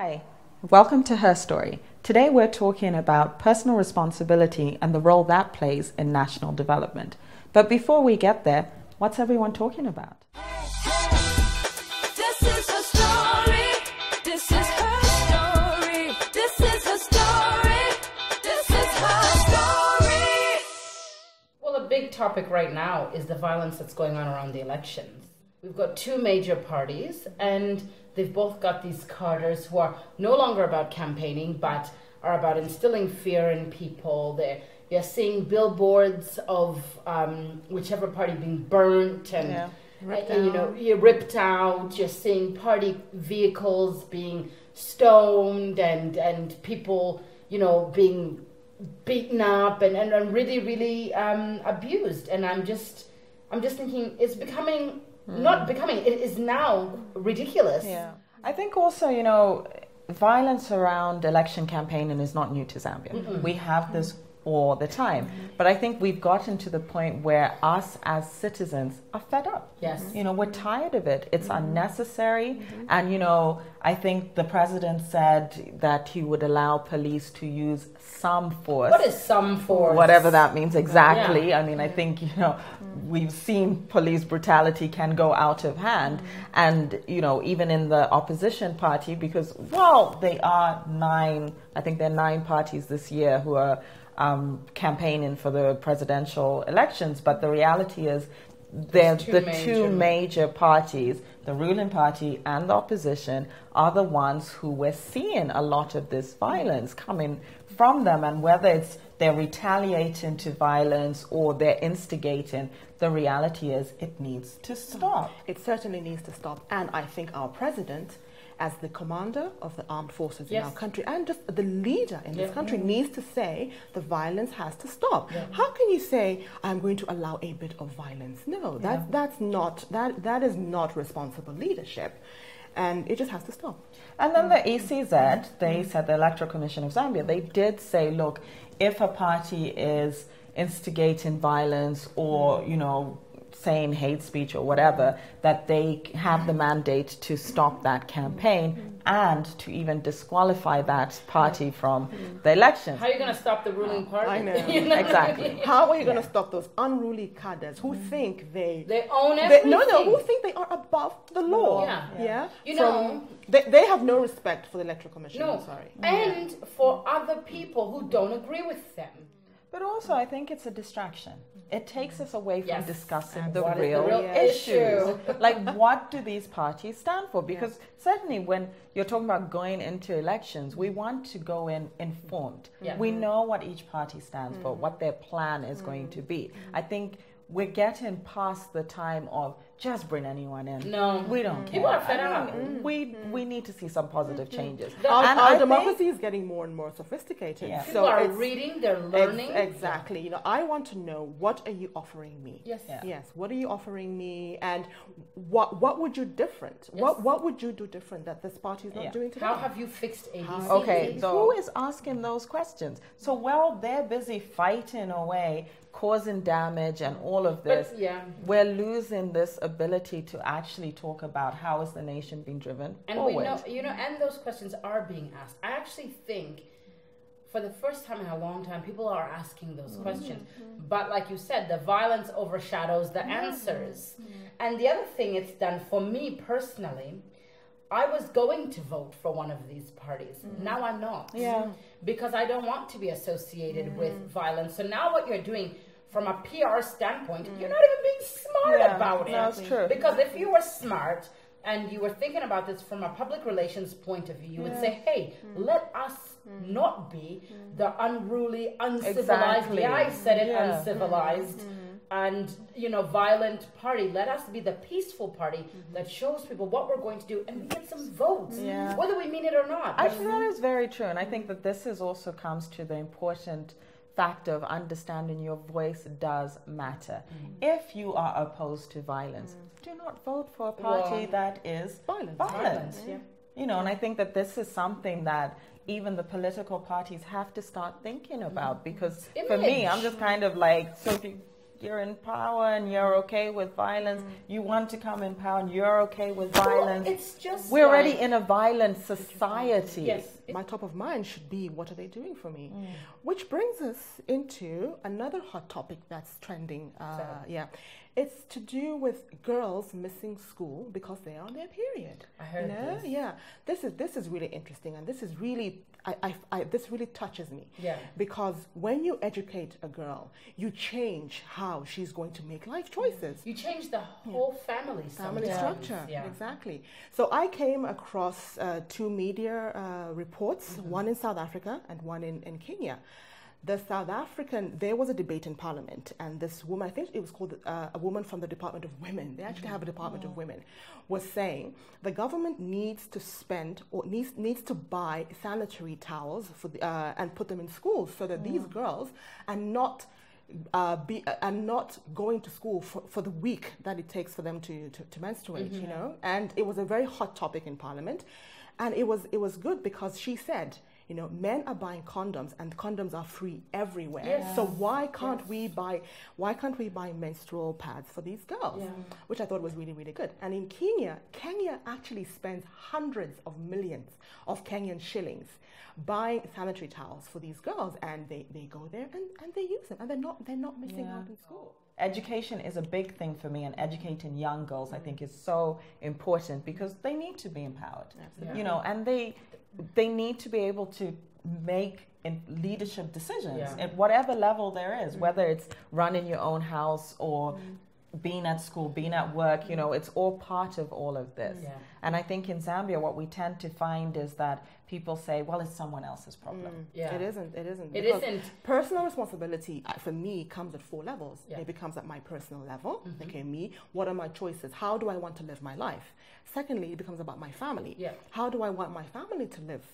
Hi, welcome to HerStory. Today we're talking about personal responsibility and the role that plays in national development. But before we get there, what's everyone talking about? This is her story. This is her story. This is her story. This is her story. Well, a big topic right now is the violence that's going on around the elections. We've got two major parties, and they've both got these cadres who are no longer about campaigning, but are about instilling fear in people. You're seeing billboards of whichever party being burnt and you're ripped out. You're seeing party vehicles being stoned and people, being beaten up and really abused. And I'm just thinking it's becoming. It is now ridiculous. Yeah. I think also, violence around election campaigning is not new to Zambia. Mm-mm. We have this all the time. But I think we've gotten to the point where us as citizens are fed up. Yes. We're tired of it. It's unnecessary. And, I think the president said that he would allow police to use some force. What is some force? Whatever that means exactly. Yeah. I mean, I think, we've seen police brutality can go out of hand. And, even in the opposition party, because, they are I think there are 9 parties this year who are campaigning for the presidential elections. But the reality is the two major parties, the ruling party and the opposition, are the ones who we're seeing a lot of this violence coming from them. And whether it's they're retaliating to violence or they're instigating, the reality is it needs to stop. It certainly needs to stop. And I think our president, as the commander of the armed forces in our country and just the leader in this country, needs to say the violence has to stop. Yeah. How can you say, I'm going to allow a bit of violence? No, that is not responsible leadership. And it just has to stop. And then the ECZ, they said, the Electoral Commission of Zambia, they did say, look, if a party is instigating violence or, saying hate speech or whatever, that they have the mandate to stop that campaign and to even disqualify that party from the elections. How are you going to stop the ruling party? I know. Exactly. How are you going to stop those unruly cadres who think they own everything? who think they are above the law? Yeah. They have no respect for the Electoral Commission. No. I'm sorry. And for other people who don't agree with them. But also, I think it's a distraction. It takes us away from discussing the What is real the real issues. Like, what do these parties stand for? Because certainly when you're talking about going into elections, we want to go in informed. Yeah. We know what each party stands for, what their plan is going to be. I think we're getting past the time of just bring anyone in. No. We don't care. People are fed up. We need to see some positive changes. Our democracy is getting more and more sophisticated. Yeah. People are reading, they're learning. Exactly. I want to know, what are you offering me? Yes. Yeah. Yes. What are you offering me? And what would you different? Yes. What would you do different that this party is not doing today? How have you fixed ABC? Okay, who is asking those questions? So while they're busy fighting away, causing damage and all of this, we're losing this ability to actually talk about how is the nation being driven forward. We know, and those questions are being asked. I actually think for the first time in a long time, people are asking those questions. But like you said, the violence overshadows the answers. And the other thing it's done for me personally, I was going to vote for one of these parties. Now I'm not. Yeah. Because I don't want to be associated with violence. So now what you're doing from a PR standpoint, you're not even being smart about it. That's true. Because if you were smart and you were thinking about this from a public relations point of view, you would say, hey, let us not be the unruly, uncivilized, I said it, uncivilized, and, violent party. Let us be the peaceful party that shows people what we're going to do, and we get some votes, whether we mean it or not. Actually, that is very true. And I think that this also comes to the important factor of understanding your voice does matter. If you are opposed to violence, do not vote for a party that is violent. And I think that this is something that even the political parties have to start thinking about, because for me, I'm just kind of like, so you're in power and you're okay with violence. You want to come in power and you're okay with violence. It's just We're already in a violent society. Yes. My top of mind should be, what are they doing for me? Which brings us into another hot topic that's trending. Yeah, it's to do with girls missing school because they are on their period. I heard this. Yeah, this is really interesting, and this is really this really touches me. Yeah. Because when you educate a girl, you change how she's going to make life choices. You change the whole family sometimes. Structure. Yeah. Exactly. So I came across two media reports, one in South Africa and one in Kenya. The South African, there was a debate in Parliament, and this woman, I think it was called a woman from the Department of Women, they actually have a Department of Women, was saying the government needs to spend or needs to buy sanitary towels for and put them in schools so that these girls are not going to school for the week that it takes for them to menstruate, you know. And it was a very hot topic in Parliament, and it was good because she said, you know, men are buying condoms and condoms are free everywhere. Yes. So why can't we buy menstrual pads for these girls? Yeah. Which I thought was really, really good. And in Kenya actually spends hundreds of millions of Kenyan shillings buying sanitary towels for these girls, and they go there and they use them, and they're not missing out in school. Education is a big thing for me, and educating young girls, I think, is so important because they need to be empowered. Absolutely. You know, and they need to be able to make leadership decisions at whatever level there is, whether it's running your own house or being at school, being at work, you know, it's all part of all of this. Yeah. And I think in Zambia, what we tend to find is that people say, well, it's someone else's problem. Yeah. It isn't. It Because isn't. Personal responsibility, for me, comes at 4 levels. Yeah. It becomes at my personal level. Okay, me, what are my choices? How do I want to live my life? Secondly, it becomes about my family. Yeah. How do I want my family to live?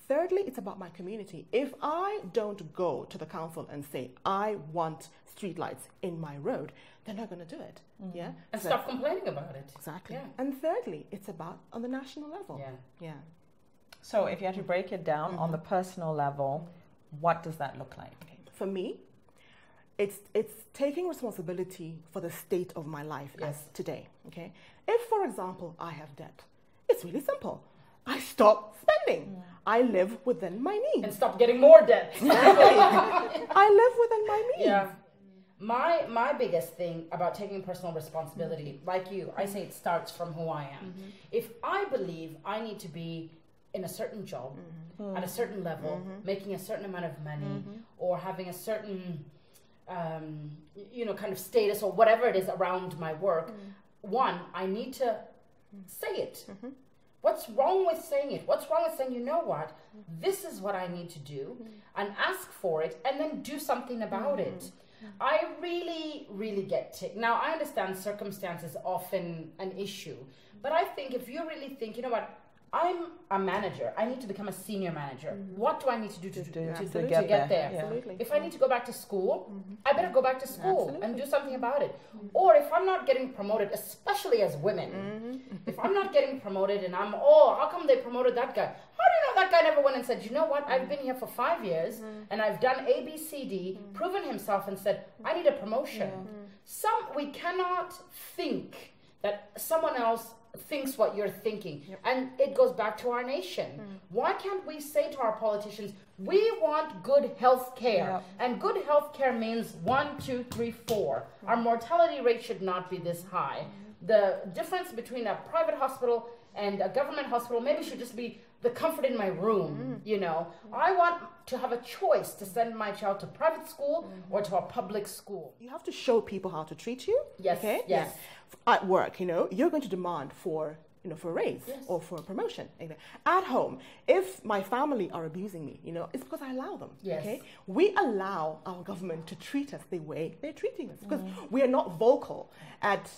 Thirdly, it's about my community. If I don't go to the council and say, I want streetlights in my road, they're not going to do it. Yeah. And So- stop complaining about it. Exactly. Yeah. And thirdly, it's about on the national level. Yeah. Yeah. So if you had to break it down on the personal level, what does that look like? Okay. For me, it's taking responsibility for the state of my life as today. Okay. If, for example, I have debt, it's really simple. I stop spending. I live within my means. And stop getting more debt. I live within my means. Yeah. My biggest thing about taking personal responsibility, like you, I say it starts from who I am. If I believe I need to be in a certain job, at a certain level, making a certain amount of money, or having a certain, kind of status or whatever it is around my work, one, I need to say it. What's wrong with saying it? What's wrong with saying, you know what, this is what I need to do, and ask for it, and then do something about it. I really, really get ticked. Now, I understand circumstance is often an issue, but I think if you really think, you know what, I'm a manager, I need to become a senior manager. What do I need to do to get there? Yeah. Absolutely. If I need to go back to school, I better go back to school and do something about it. Or if I'm not getting promoted, especially as women, if I'm not getting promoted and how come they promoted that guy? How do you know that guy never went and said, you know what, I've been here for 5 years and I've done A, B, C, D, proven himself and said, I need a promotion. We cannot think that someone else thinks what you're thinking. And it goes back to our nation. Why can't we say to our politicians, we want good health care? And good health care means 1, 2, 3, 4. Our mortality rate should not be this high. The difference between a private hospital and a government hospital maybe should just be the comfort in my room, you know. I want to have a choice to send my child to private school or to a public school. You have to show people how to treat you. Yes, Okay. yes. At work, you're going to demand for a raise or for a promotion. At home, if my family are abusing me, it's because I allow them. Yes. Okay. We allow our government to treat us the way they're treating us because we are not vocal at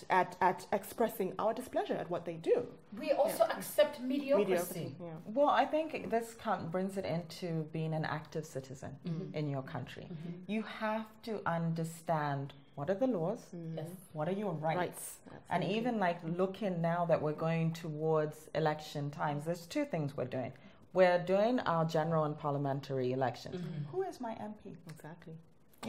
expressing our displeasure at what they do. We also accept mediocrity. Yeah. Well, I think this brings it into being an active citizen in your country. You have to understand what are the laws, what are your rights. And even like looking now that we're going towards election times, there's 2 things we're doing. We're doing our general and parliamentary elections. Who is my MP? Exactly.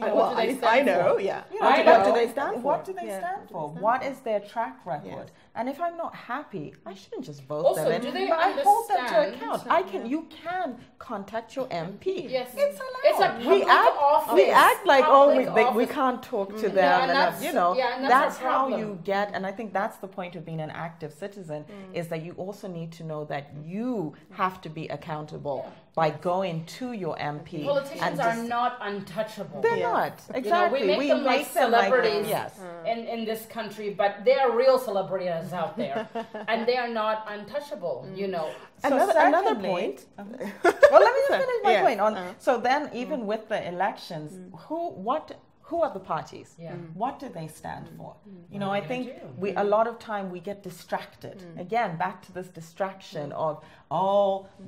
What do they stand I know, for? yeah. You I What know. do they stand for? What do they Yeah. stand for? What is their track record? Yes. And if I'm not happy, I shouldn't just vote Also, them in. do they but I hold them to understand- account. You can contact your MP. Yes. It's allowed. It's a we public act, office. we act like Public we office. can't talk to them, and and that's- you know yeah, and that's our how problem. you get. And I think that's the point of being an active citizen is that you also need to know that you have to be accountable by going to your MP. Politicians and are just- not untouchable. They're Yeah. not You know, exactly. we make them like celebrities yes. in this country, but they are real celebrities out there, and they are not untouchable. You know, So Another secondly- point. Well, let me just finish my Yes. point. So then, even with the elections, who are the parties? Yeah. What do they stand for? You know, What I are they think gonna do? a lot of time we get distracted. Again, back to this distraction of,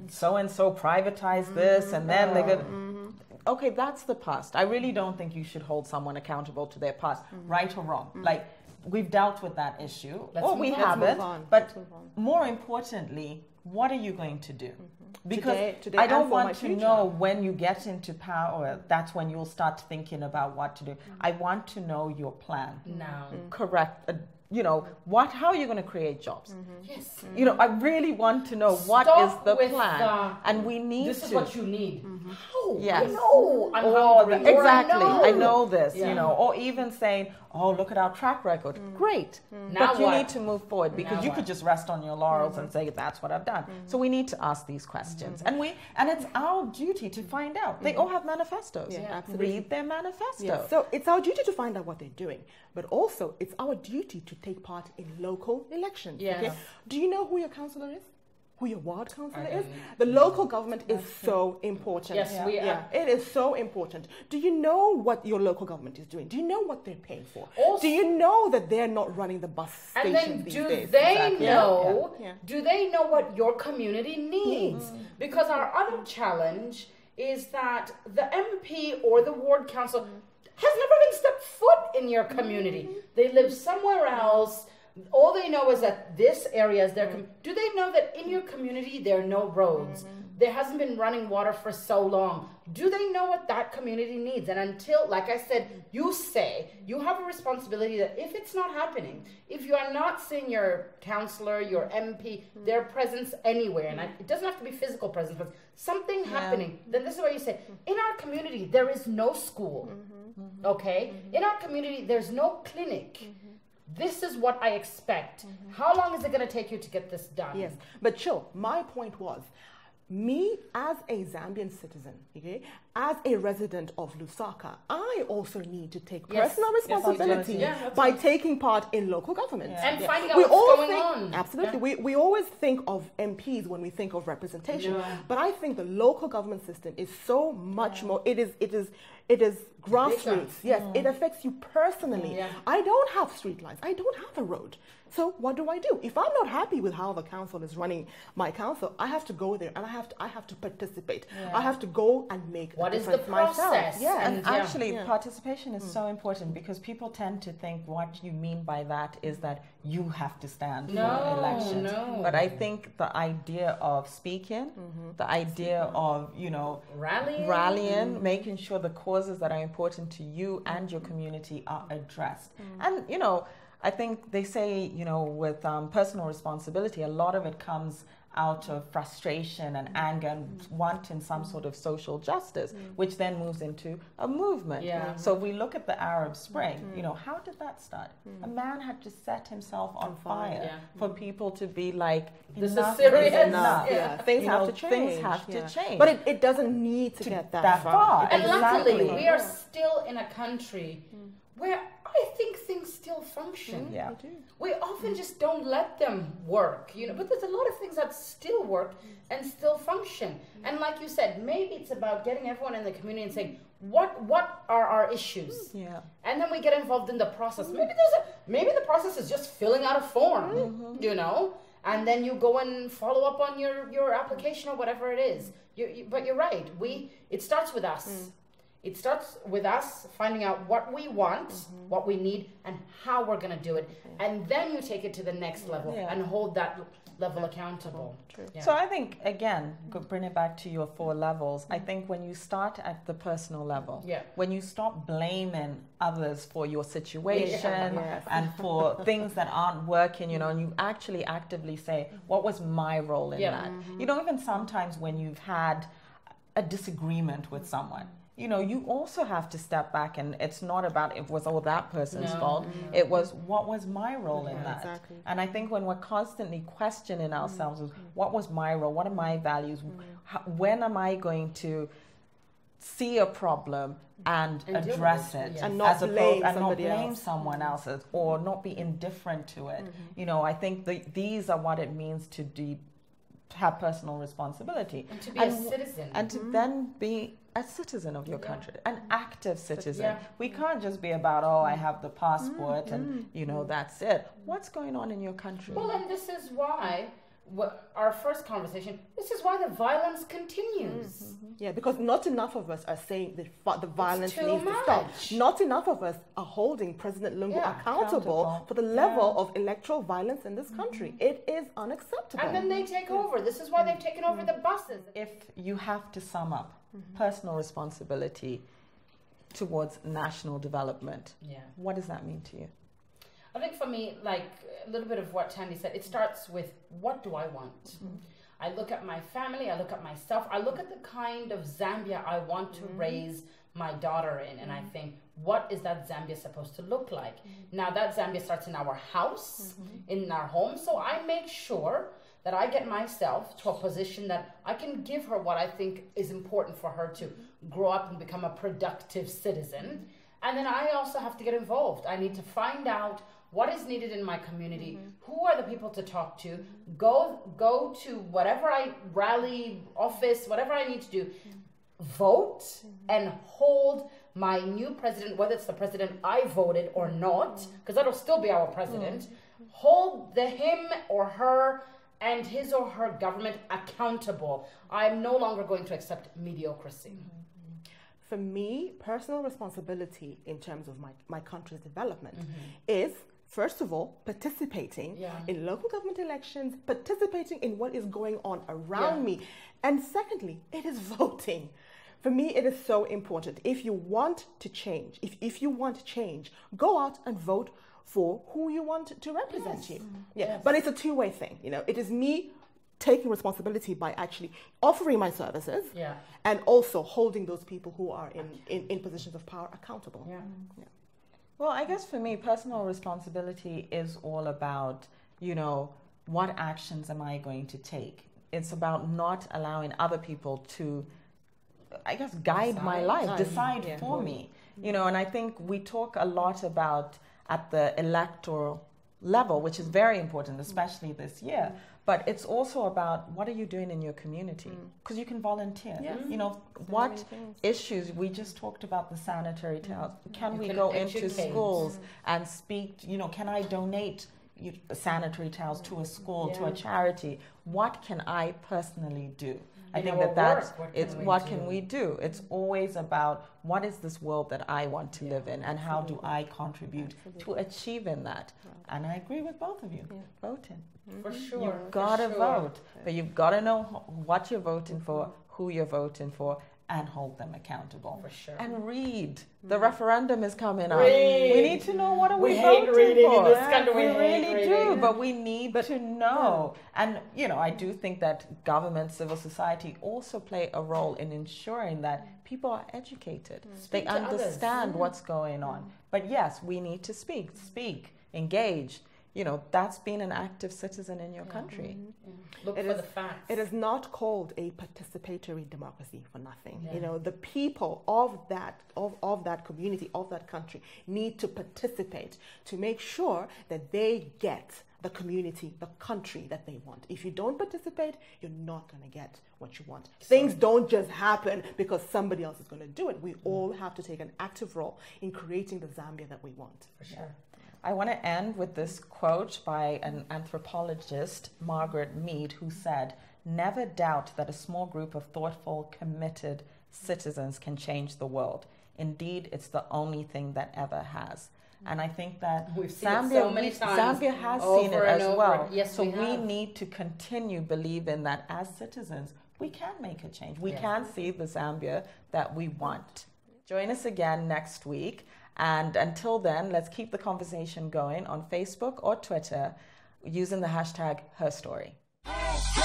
so and so privatized this, and then they go. Okay, that's the past. I really don't think you should hold someone accountable to their past, right or wrong. Like, we've dealt with that issue, Let's or move we on. haven't. Let's move on. But Let's move on. more importantly, what are you going to do? Because Today I and don't for my want to future. know when you get into power, that's when you'll start thinking about what to do. I want to know your plan. now, Correct. How are you going to create jobs? yes, You know, I really want to know what Stop is the with plan. the, And we need this to. is what you need. How? Yes. I know. I'm Or hungry. Or exactly. I know this, Yeah. or even saying, look at our track record. Great. Now But you what? need to move forward because Now you what? could just rest on your laurels and say, that's what I've done. So we need to ask these questions. And it's our duty to find out. They all have manifestos. Yeah, absolutely. Read their manifesto. Yeah. So it's our duty to find out what they're doing, but also it's our duty to take part in local elections. Yes. Okay? Do you know who your councillor is? Who your ward councillor I is? don't The local government is so important. Yes, we are. Yeah, it is so important. Do you know what your local government is doing? Do you know what they're paying for? Also- Do you know that they're not running the bus And stations then these do days? they Exactly. know? Yeah. Do they know what your community needs? Because our other challenge is that the MP or the ward council has never even stepped foot in your community. They live somewhere else. All they know is that this area is their. Do they know that in your community there are no roads? There hasn't been running water for so long. Do they know what that community needs? And until, like I said, you have a responsibility that if it's not happening, if you are not seeing your councillor, your MP, their presence anywhere, and it doesn't have to be physical presence, but something happening, then this is what you say. In our community, there is no school. Okay? In our community, there's no clinic. This is what I expect. How long is it going to take you to get this done? Yes, but chill. My point was, me as a Zambian citizen, okay, as a resident of Lusaka, I also need to take Yes. personal Yes, responsibility yeah, that's by right. taking part in local government. And finding out We what's all going think- on. Absolutely. We always think of MPs when we think of representation, No. but I think the local government system is so much more. It is grassroots. Yes, it affects you personally. Yeah. I don't have street lights. I don't have a road. So what do? If I'm not happy with how the council is running my council, I have to go there and I have to participate. I have to go and make What a is the difference myself. process? Yeah. And And yeah. actually, participation is so important because people tend to think what you mean by that is that you have to stand No, for elections. no. But I think the idea of speaking, the idea of, rallying, making sure the causes that are important to you and your community are addressed. And, I think they say, with personal responsibility, a lot of it comes out of frustration and anger and wanting some sort of social justice, which then moves into a movement. Yeah. So we look at the Arab Spring, how did that start? A man had to set himself on fire Yeah. for people to be like, This is enough serious. enough. Yeah. Things have to change. Things have to change. But it doesn't need to get that far. And Exactly. luckily, we are still in a country where I think things still function. Yeah. We often just don't let them work, but there's a lot of things that still work and still function. And like you said, maybe it's about getting everyone in the community and saying, what are our issues? Yeah. And then we get involved in the process. Maybe the process is just filling out a form, and then you go and follow up on your application or whatever it is. But you're right. It starts with us. It starts with us finding out what we want, what we need, and how we're going to do it. And then you take it to the next level and hold that level accountable. Yeah. So I think, again, bring it back to your 4 levels. I think when you start at the personal level, when you stop blaming others for your situation and for things that aren't working, you know, and you actually actively say, what was my role in that? You know, even sometimes when you've had a disagreement with someone, you know, you also have to step back, and it's not about it was all that person's fault. It was, what was my role in that? Exactly. And I think when we're constantly questioning ourselves, what was my role? What are my values? When am I going to see a problem and address it, and not blame someone else's, or not be indifferent to it? You know, I think these are what it means to have personal responsibility and to be a citizen, and to then be a citizen of your country, an active citizen. We can't just be about, oh, I have the passport and, you know, that's it. What's going on in your country? Well, and this is why our first conversation, this is why the violence continues. Yeah, because not enough of us are saying that the violence needs to stop. Not enough of us are holding President Lungu accountable for the level of electoral violence in this country. It is unacceptable. And then they take over. This is why they've taken over the buses. If you have to sum up personal responsibility towards national development, what does that mean to you? I think for me, like a little bit of what Tandy said, it starts with, what do I want? I look at my family, I look at myself, I look at the kind of Zambia I want to raise my daughter in, and I think, what is that Zambia supposed to look like? Now that Zambia starts in our house, in our home, so I make sure that I get myself to a position that I can give her what I think is important for her to grow up and become a productive citizen. And then I also have to get involved. I need to find out what is needed in my community, who are the people to talk to, go to whatever rally, office, whatever I need to do, vote and hold my new president, whether it's the president I voted or not, because that'll still be our president, hold him or her and his or her government accountable. I'm no longer going to accept mediocrity. For me, personal responsibility in terms of my country's development is, first of all, participating in local government elections, participating in what is going on around me. And secondly, it is voting. For me, it is so important. If you want to change, if you want change, go out and vote for who you want to represent you. But it's a two-way thing. You know, it is me taking responsibility by actually offering my services and also holding those people who are in positions of power accountable. Well, I guess for me, personal responsibility is all about, you know, what actions am I going to take? It's about not allowing other people to, I guess, guide my life, decide for me. You know, and I think we talk a lot about at the electoral level, which is very important, especially this year. But it's also about, what are you doing in your community? Because you can volunteer. You know, what issues, we just talked about the sanitary towels. Can we go into schools and speak, you know, can I donate sanitary towels to a school, to a charity? What can I personally do? I think that's what can we do? It's always about, what is this world that I want to live in, and how do I contribute to achieving that? And I agree with both of you. Voting. For sure. You've got to vote, but you've got to know what you're voting for, who you're voting for, and hold them accountable. For sure. And read. The referendum is coming up. Read. We need to know, what are we hate voting reading for? in this country. We really hate do, reading. but we need to know. And, you know, I do think that government, civil society also play a role in ensuring that people are educated. They understand what's going on. But yes, we need to speak, engage. You know, that's being an active citizen in your country. Look for the facts. It is not called a participatory democracy for nothing. You know, the people of that community, of that country, need to participate to make sure that they get the community, the country that they want. If you don't participate, you're not going to get what you want. Things don't just happen because somebody else is going to do it. We all have to take an active role in creating the Zambia that we want. For sure. I want to end with this quote by an anthropologist, Margaret Mead, who said, never doubt that a small group of thoughtful, committed citizens can change the world. Indeed, it's the only thing that ever has. And I think that We've seen it so many times, Zambia has over seen it and as over. well. Yes, so we we have. need to continue believing that as citizens, we can make a change. We can see the Zambia that we want. Join us again next week. And until then, let's keep the conversation going on Facebook or Twitter using the hashtag HerStory. Hey,